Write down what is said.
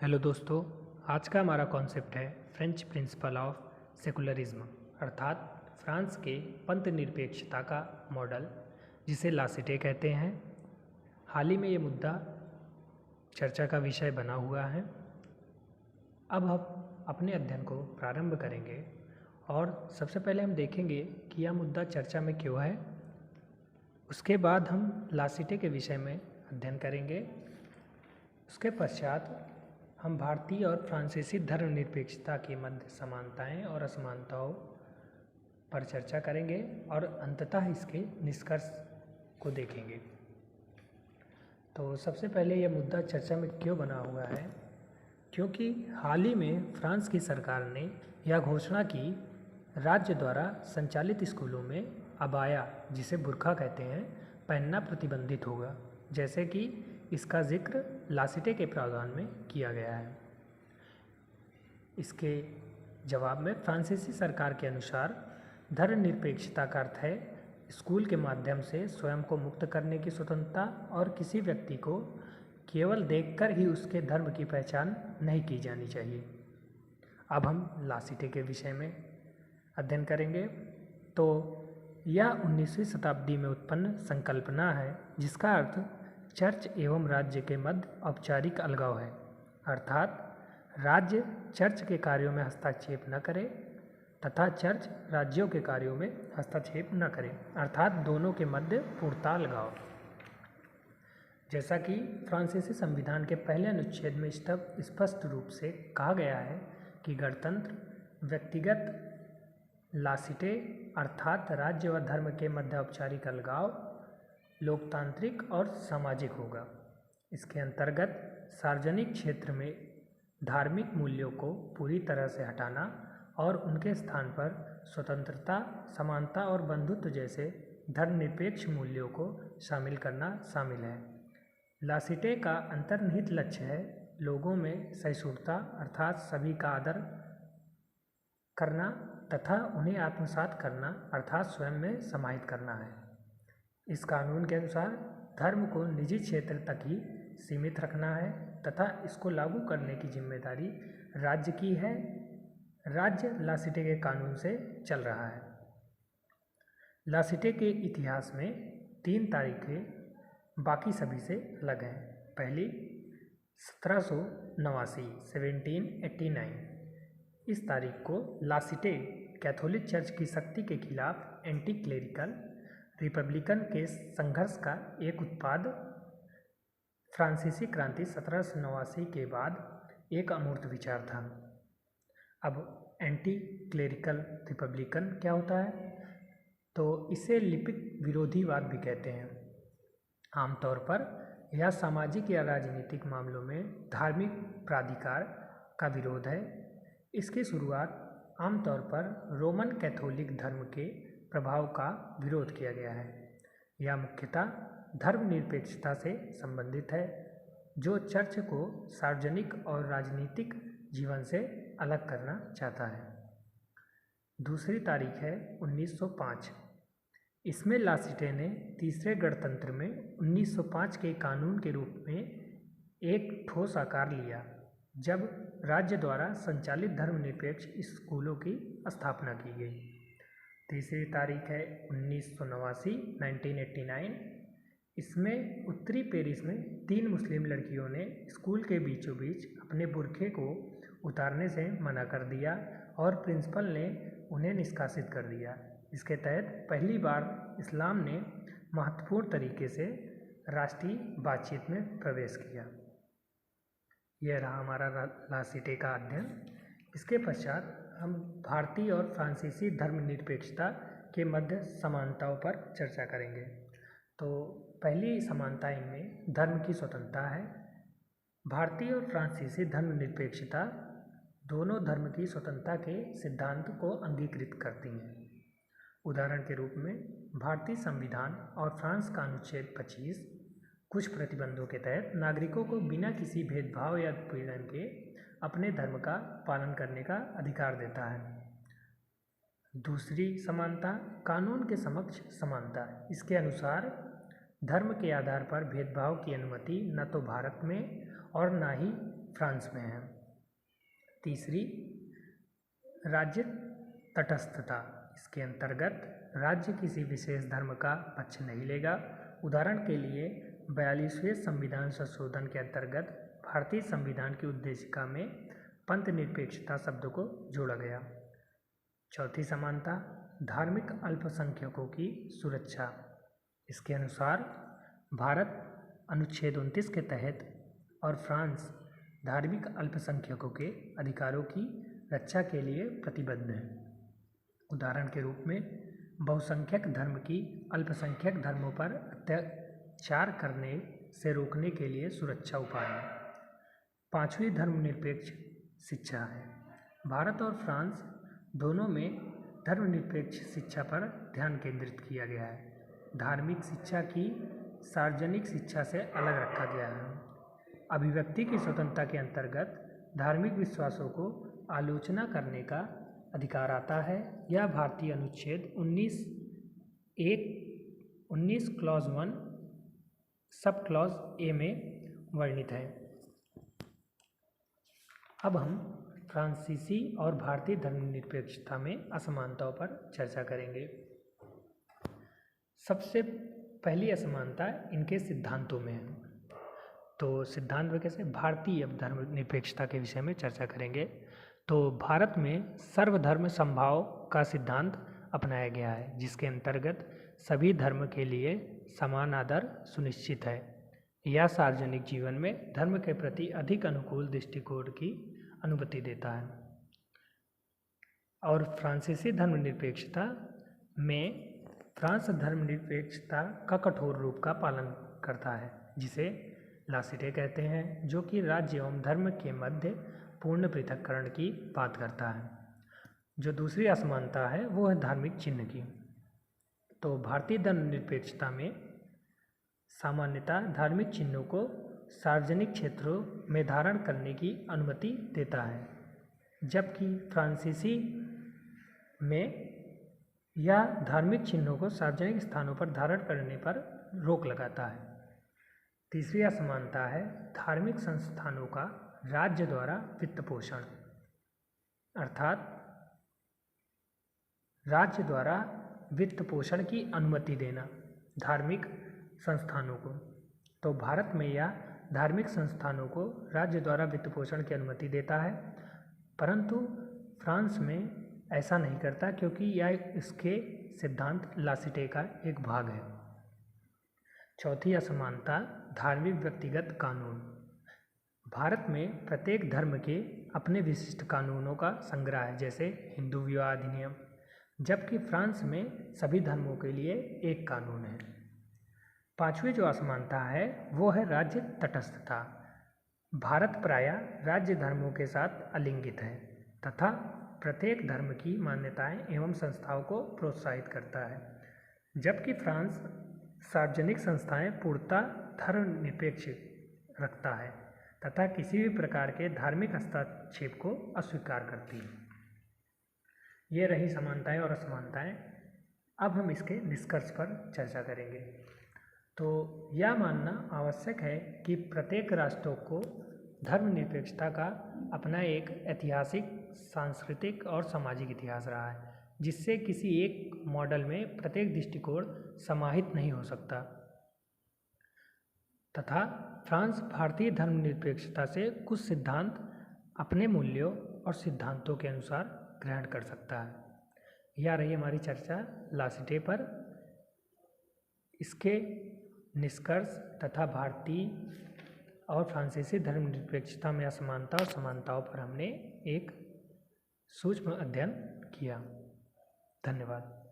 Hello दोस्तों, आज का हमारा कॉन्सेप्ट है फ्रेंच प्रिंसिपल ऑफ सेकुलरिज्म अर्थात फ्रांस के पंथ निरपेक्षता का मॉडल जिसे लासिटे कहते हैं। हाल ही में ये मुद्दा चर्चा का विषय बना हुआ है। अब हम अपने अध्ययन को प्रारंभ करेंगे और सबसे पहले हम देखेंगे कि यह मुद्दा चर्चा में क्यों है। उसके बाद हम लासिटे के विषय में अध्ययन करेंगे। उसके पश्चात हम भारतीय और फ्रांसीसी धर्मनिरपेक्षता के मध्य समानताएं और असमानताओं पर चर्चा करेंगे और अंततः इसके निष्कर्ष को देखेंगे। तो सबसे पहले यह मुद्दा चर्चा में क्यों बना हुआ है, क्योंकि हाल ही में फ्रांस की सरकार ने यह घोषणा की राज्य द्वारा संचालित स्कूलों में अबाया, जिसे बुर्का कहते हैं, पहनना प्रतिबंधित होगा, जैसे कि इसका जिक्र लासिटे के प्रावधान में किया गया है। इसके जवाब में फ्रांसीसी सरकार के अनुसार धर्मनिरपेक्षता का अर्थ है स्कूल के माध्यम से स्वयं को मुक्त करने की स्वतंत्रता और किसी व्यक्ति को केवल देखकर ही उसके धर्म की पहचान नहीं की जानी चाहिए। अब हम लासिटे के विषय में अध्ययन करेंगे। तो यह 19वीं शताब्दी में उत्पन्न संकल्पना है जिसका अर्थ चर्च एवं राज्य के मध्य औपचारिक अलगाव है, अर्थात राज्य चर्च के कार्यों में हस्तक्षेप न करे तथा चर्च राज्यों के कार्यों में हस्तक्षेप न करे, अर्थात दोनों के मध्य पूर्णतः अलगाव। जैसा कि फ्रांसीसी संविधान के पहले अनुच्छेद में स्पष्ट रूप से कहा गया है कि गणतंत्र व्यक्तिगत लासिटे अर्थात राज्य व धर्म के मध्य औपचारिक अलगाव लोकतांत्रिक और सामाजिक होगा। इसके अंतर्गत सार्वजनिक क्षेत्र में धार्मिक मूल्यों को पूरी तरह से हटाना और उनके स्थान पर स्वतंत्रता, समानता और बंधुत्व जैसे धर्मनिरपेक्ष मूल्यों को शामिल करना शामिल है। लासिटे का अंतर्निहित लक्ष्य है लोगों में सहिष्णुता अर्थात सभी का आदर करना तथा उन्हें आत्मसात करना अर्थात स्वयं में समाहित करना है। इस कानून के अनुसार धर्म को निजी क्षेत्र तक ही सीमित रखना है तथा इसको लागू करने की जिम्मेदारी राज्य की है। राज्य लासिटे के कानून से चल रहा है। लासिटे के इतिहास में 3 तारीखें बाकी सभी से अलग हैं। पहली 1789 1789। इस तारीख को लासिटे कैथोलिक चर्च की शक्ति के खिलाफ एंटी क्लेरिकल रिपब्लिकन के संघर्ष का एक उत्पाद फ्रांसीसी क्रांति 1789 के बाद एक अमूर्त विचार था। अब एंटी क्लेरिकल रिपब्लिकन क्या होता है? तो इसे लिपिक विरोधीवाद भी कहते हैं। आमतौर पर यह सामाजिक या राजनीतिक मामलों में धार्मिक प्राधिकार का विरोध है। इसकी शुरुआत आमतौर पर रोमन कैथोलिक धर्म के प्रभाव का विरोध किया गया है। यह मुख्यतः धर्मनिरपेक्षता से संबंधित है जो चर्च को सार्वजनिक और राजनीतिक जीवन से अलग करना चाहता है। दूसरी तारीख है 1905। इसमें लासिटे ने तीसरे गणतंत्र में 1905 के कानून के रूप में एक ठोस आकार लिया जब राज्य द्वारा संचालित धर्मनिरपेक्ष स्कूलों की स्थापना की गई। तीसरी तारीख है 1989 1989। इसमें उत्तरी पेरिस में 3 मुस्लिम लड़कियों ने स्कूल के बीचों बीच अपने बुर्खे को उतारने से मना कर दिया और प्रिंसिपल ने उन्हें निष्कासित कर दिया। इसके तहत पहली बार इस्लाम ने महत्वपूर्ण तरीके से राष्ट्रीय बातचीत में प्रवेश किया। यह रहा हमारा लासिटे का अध्ययन। इसके पश्चात हम भारतीय और फ्रांसीसी धर्मनिरपेक्षता के मध्य समानताओं पर चर्चा करेंगे। तो पहली समानता इनमें धर्म की स्वतंत्रता है। भारतीय और फ्रांसीसी धर्मनिरपेक्षता दोनों धर्म की स्वतंत्रता के सिद्धांत को अंगीकृत करती हैं। उदाहरण के रूप में भारतीय संविधान और फ्रांस का अनुच्छेद 25 कुछ प्रतिबंधों के तहत नागरिकों को बिना किसी भेदभाव या उत्पीड़न के अपने धर्म का पालन करने का अधिकार देता है। दूसरी समानता कानून के समक्ष समानता। इसके अनुसार धर्म के आधार पर भेदभाव की अनुमति न तो भारत में और न ही फ्रांस में है। तीसरी, राज्य तटस्थता। इसके अंतर्गत राज्य किसी विशेष धर्म का पक्ष नहीं लेगा। उदाहरण के लिए 42वें संविधान संशोधन के अंतर्गत भारतीय संविधान की उद्देशिका में पंथ निरपेक्षता शब्द को जोड़ा गया। चौथी समानता, धार्मिक अल्पसंख्यकों की सुरक्षा। इसके अनुसार भारत अनुच्छेद 29 के तहत और फ्रांस धार्मिक अल्पसंख्यकों के अधिकारों की रक्षा के लिए प्रतिबद्ध है। उदाहरण के रूप में बहुसंख्यक धर्म की अल्पसंख्यक धर्मों पर अत्याचार करने से रोकने के लिए सुरक्षा उपाय है। पांचवी, धर्मनिरपेक्ष शिक्षा है। भारत और फ्रांस दोनों में धर्मनिरपेक्ष शिक्षा पर ध्यान केंद्रित किया गया है। धार्मिक शिक्षा की सार्वजनिक शिक्षा से अलग रखा गया है। अभिव्यक्ति की स्वतंत्रता के अंतर्गत धार्मिक विश्वासों को आलोचना करने का अधिकार आता है। यह भारतीय अनुच्छेद 19 क्लॉज 1 सब क्लॉज ए में वर्णित है। अब हम फ्रांसीसी और भारतीय धर्मनिरपेक्षता में असमानताओं पर चर्चा करेंगे। सबसे पहली असमानता इनके सिद्धांतों में है। तो सिद्धांत में कैसे भारतीय धर्मनिरपेक्षता के विषय में चर्चा करेंगे। तो भारत में सर्वधर्म समभाव का सिद्धांत अपनाया गया है, जिसके अंतर्गत सभी धर्म के लिए समान आदर सुनिश्चित है। यह सार्वजनिक जीवन में धर्म के प्रति अधिक अनुकूल दृष्टिकोण की अनुमति देता है। और फ्रांसीसी धर्मनिरपेक्षता में फ्रांस धर्मनिरपेक्षता का कठोर रूप का पालन करता है, जिसे लासिटे कहते हैं, जो कि राज्य एवं धर्म के मध्य पूर्ण पृथक्करण की बात करता है। जो दूसरी असमानता है वो है धार्मिक चिन्ह की। तो भारतीय धर्मनिरपेक्षता में सामान्यतः धार्मिक चिन्हों को सार्वजनिक क्षेत्रों में धारण करने की अनुमति देता है, जबकि फ्रांसीसी में यह धार्मिक चिन्हों को सार्वजनिक स्थानों पर धारण करने पर रोक लगाता है। तीसरी असमानता है धार्मिक संस्थानों का राज्य द्वारा वित्त पोषण, अर्थात राज्य द्वारा वित्त पोषण की अनुमति देना धार्मिक संस्थानों को। तो भारत में यह धार्मिक संस्थानों को राज्य द्वारा वित्त पोषण की अनुमति देता है, परंतु फ्रांस में ऐसा नहीं करता, क्योंकि यह इसके सिद्धांत लासिटे का एक भाग है। चौथी असमानता धार्मिक व्यक्तिगत कानून। भारत में प्रत्येक धर्म के अपने विशिष्ट कानूनों का संग्रह है, जैसे हिंदू विवाह अधिनियम, जबकि फ्रांस में सभी धर्मों के लिए एक कानून है। पांचवी जो असमानता है वो है राज्य तटस्थता। भारत प्रायः राज्य धर्मों के साथ अलिंगित है तथा प्रत्येक धर्म की मान्यताएं एवं संस्थाओं को प्रोत्साहित करता है, जबकि फ्रांस सार्वजनिक संस्थाएं पूर्णतः धर्मनिरपेक्ष रखता है तथा किसी भी प्रकार के धार्मिक हस्तक्षेप को अस्वीकार करती है। ये रही समानताएं और असमानताएं। अब हम इसके निष्कर्ष पर चर्चा करेंगे। तो यह मानना आवश्यक है कि प्रत्येक राष्ट्रों को धर्मनिरपेक्षता का अपना एक ऐतिहासिक, सांस्कृतिक और सामाजिक इतिहास रहा है, जिससे किसी एक मॉडल में प्रत्येक दृष्टिकोण समाहित नहीं हो सकता, तथा फ्रांस भारतीय धर्मनिरपेक्षता से कुछ सिद्धांत अपने मूल्यों और सिद्धांतों के अनुसार ग्रहण कर सकता है। यह रही हमारी चर्चा लासिटे पर। इसके निष्कर्ष तथा भारतीय और फ्रांसीसी धर्मनिरपेक्षता में असमानता और समानताओं पर हमने एक सूक्ष्म अध्ययन किया। धन्यवाद।